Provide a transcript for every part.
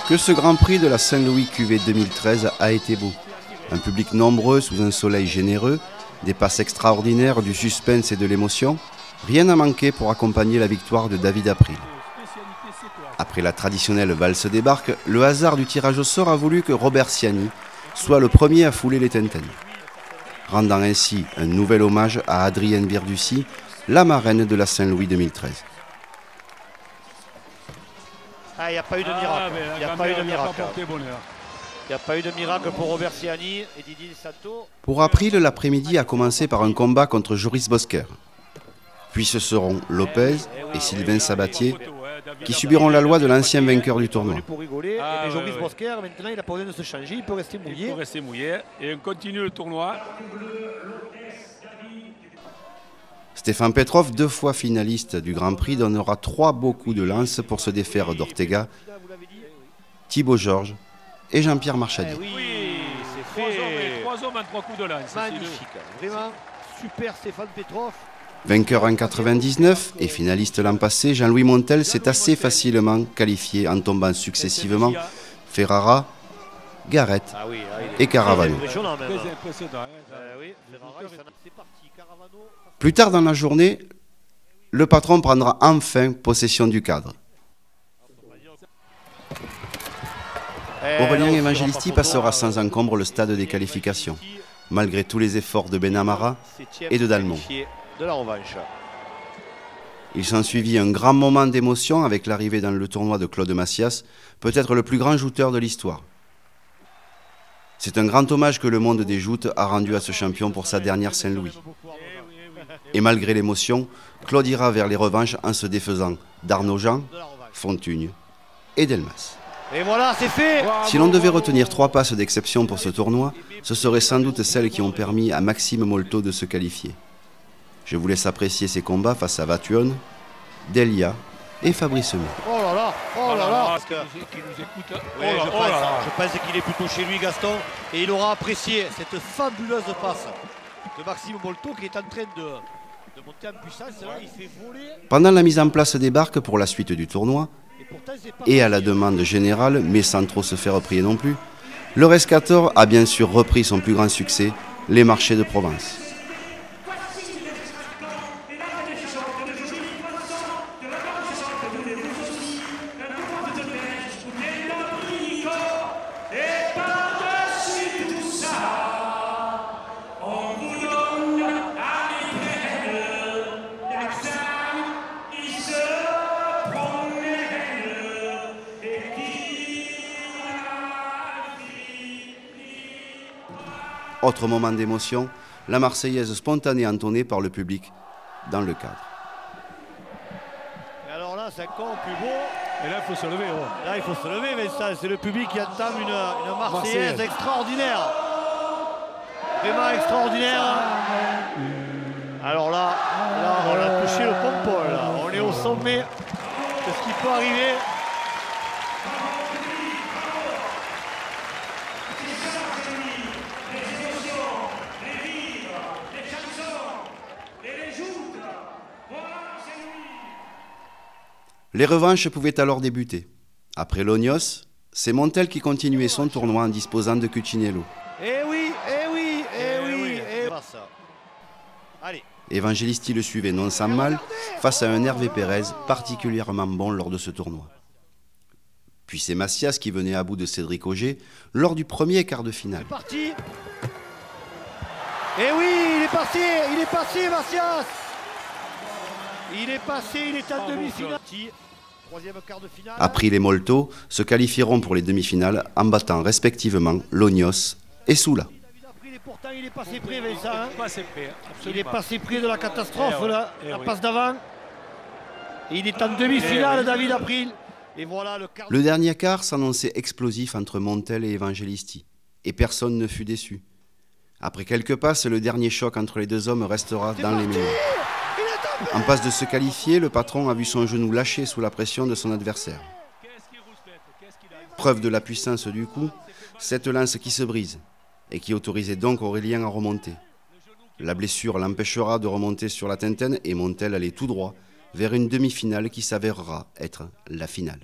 Que ce Grand Prix de la Saint-Louis QV 2013 a été beau. Un public nombreux sous un soleil généreux, des passes extraordinaires, du suspense et de l'émotion. Rien n'a manqué pour accompagner la victoire de David April. Après la traditionnelle valse des barques, le hasard du tirage au sort a voulu que Robert Ciani soit le premier à fouler les tintins, rendant ainsi un nouvel hommage à Adrienne Birducy, la marraine de la Saint-Louis 2013. Il n'y a pas eu de miracle. Il n'y a pas eu de miracle. Il n'y a pas eu de miracle pour Robert Ciani et Didier Santo. Pour April, l'après-midi a commencé par un combat contre Joris Bosquer. Puis ce seront Lopez et Sylvain Sabatier qui subiront la loi de l'ancien vainqueur du tournoi. Pour rigoler, Joris Bosquer, maintenant il n'a pas besoin de se changer, il peut rester mouillé. Il peut rester mouillé et on continue le tournoi. Stéphane Petrov, 2 fois finaliste du Grand Prix, donnera 3 beaux coups de lance pour se défaire d'Ortega, Thibaut Georges et Jean-Pierre Marchadier. Oui, c'est fait. 3 hommes en 3 coups de lance. Magnifique, vraiment super Stéphane Petrov. Vainqueur en 99 et finaliste l'an passé, Jean-Louis Montel s'est assez facilement qualifié en tombant successivement Ferrara, Garrett et Caravano. Plus tard dans la journée, le patron prendra enfin possession du cadre. Aurélien Evangelisti passera sans encombre le stade des qualifications, malgré tous les efforts de Benamara et de Dalmont. Il s'ensuivit un grand moment d'émotion avec l'arrivée dans le tournoi de Claude Massias, peut-être le plus grand jouteur de l'histoire. C'est un grand hommage que le monde des joutes a rendu à ce champion pour sa dernière Saint-Louis. Et malgré l'émotion, Claude ira vers les revanches en se défaisant d'Arnaud Jean, Fontugne et Delmas. Et voilà, c'est fait. Si l'on devait retenir 3 passes d'exception pour ce tournoi, ce seraient sans doute celles qui ont permis à Maxime Molto de se qualifier. Je vous laisse apprécier ses combats face à Vatuone, Delia et Fabrice Mey. Oh là là, oh là là. Je pense qu'il est plutôt chez lui, Gaston, et il aura apprécié cette fabuleuse passe de Maxime Molto qui est en train de monter en puissance. Là, il fait voler. Pendant la mise en place des barques pour la suite du tournoi, et à la demande générale, mais sans trop se faire prier non plus, le Rescator a bien sûr repris son plus grand succès, les marchés de Provence. Autre moment d'émotion, la Marseillaise spontanée entonnée par le public dans le cadre. Et alors là, c'est encore plus beau. Et là, il faut se lever. Là, il faut se lever, mais ça, c'est le public qui entame une Marseillaise extraordinaire. Vraiment extraordinaire. Alors là, on a touché le pompon. Là. On est au sommet de ce qui peut arriver. Les revanches pouvaient alors débuter. Après Lognos, c'est Montel qui continuait son tournoi en disposant de Cuccinello. Eh oui. Allez. Evangelisti le suivait non sans mal face à un Hervé Pérez particulièrement bon lors de ce tournoi. Puis c'est Massias qui venait à bout de Cédric Auger lors du premier quart de finale. C'est parti. Eh oui, il est passé Massias. Il est passé, il est en demi-finale. Troisième quart de finale. April et Molto se qualifieront pour les demi-finales en battant respectivement Lognos et Soula. Pourtant, il est passé près, Vincent. Il est passé près de la catastrophe, la passe d'avant. Il est en demi-finale, David April. Et voilà le dernier quart s'annonçait explosif entre Montel et Evangelisti. Et personne ne fut déçu. Après quelques passes, le dernier choc entre les deux hommes restera dans les mémoires. En passe de se qualifier, le patron a vu son genou lâcher sous la pression de son adversaire. Preuve de la puissance du coup, cette lance qui se brise et qui autorisait donc Aurélien à remonter. La blessure l'empêchera de remonter sur la Tintaine et Montel allait tout droit vers une demi-finale qui s'avérera être la finale.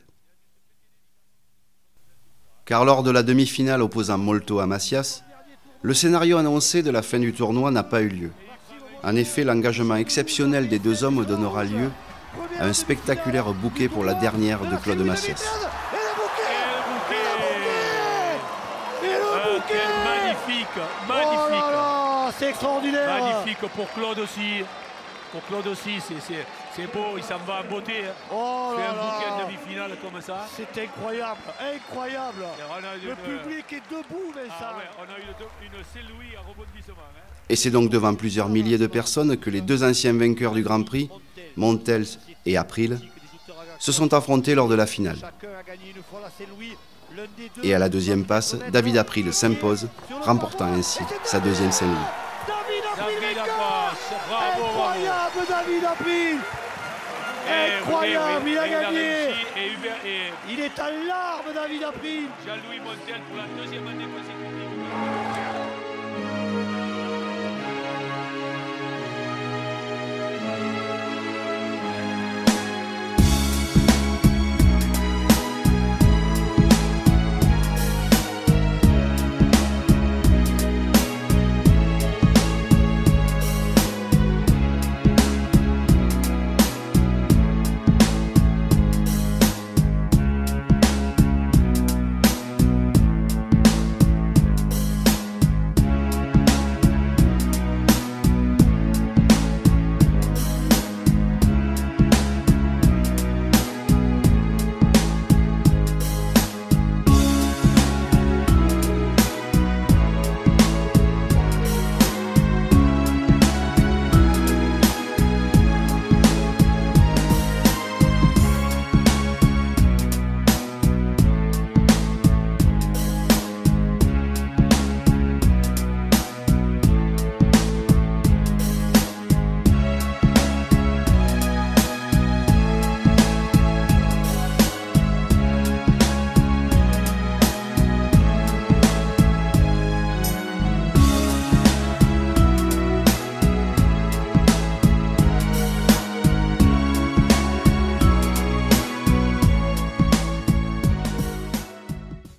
Car lors de la demi-finale opposant Molto à Massias, le scénario annoncé de la fin du tournoi n'a pas eu lieu. En effet, l'engagement exceptionnel des deux hommes donnera lieu à un spectaculaire bouquet pour la dernière de Claude Massias. Magnifique, magnifique. Oh, c'est extraordinaire. Magnifique pour Claude aussi. Pour Claude aussi, c'est beau, il s'en va en beauté. Oh fait là un bouquet là. de demi-finale comme ça. C'est incroyable, incroyable. Le public est debout, Vincent. Ah ouais, on a eu une Saint-Louis à rebondissement. Hein. Et c'est donc devant plusieurs milliers de personnes que les deux anciens vainqueurs du Grand Prix, Montels et April, se sont affrontés lors de la finale. Et à la deuxième passe, David April s'impose, remportant ainsi sa deuxième Saint-Louis. David April, incroyable David April. Incroyable, il a gagné. Il est en larmes, David April. Jean-Louis Montel pour la deuxième année consécutive.